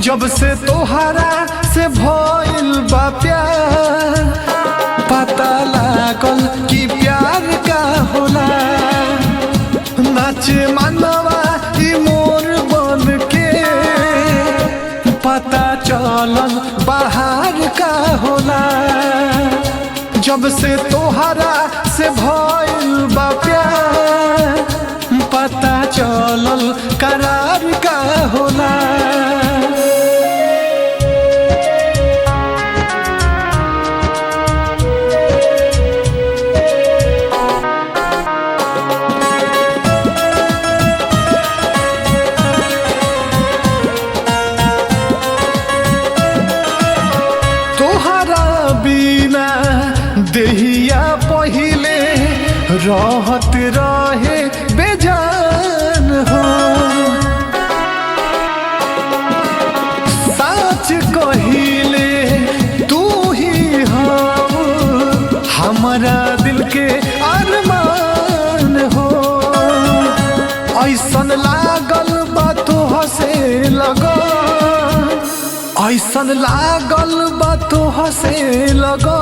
जब से तोहरा से भइल बा प्यार, पता लागल कि प्यार का होला। नाचे मनवा ई मोर बन के, पता चलल बाहर का होला। जब से तोहरा से भइल बा प्यार, पता चलल करार का होला। तोहरा बिना देहिया पहिले रहत रहे बेजान हो। सच कहिले तू ही हो, हमारा दिल के अरमान हो। ऐसन लागल बा तोह से लगा, ऐसन लागल बा तोह से लगा।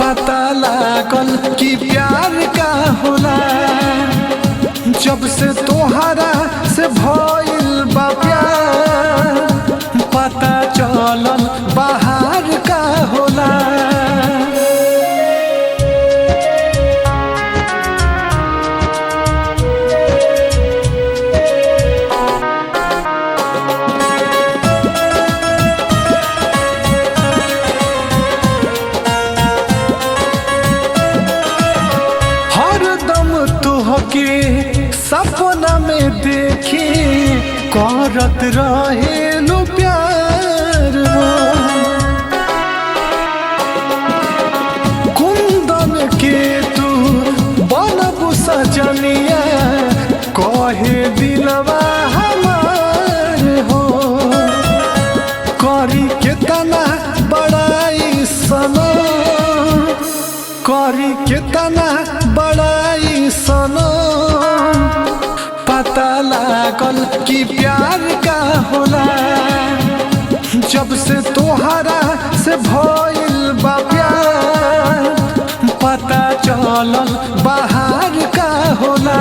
पता लागल कि प्यार का होला। जब से तोहरा से भइल बा प्यार, पता चलल बाहर का होला। के सपना में देखी करत रहेलू प्यार हो। कुंदन के तू बनबू सजनिया, कहे दिलवा हमार हो। करी केतना बड़ाई सनो, करी केतना बड़ाई सनो। पता लागल कि प्यार का होला। जब से तोहरा से भइल बा प्यार, पता चलल बाहर का होला।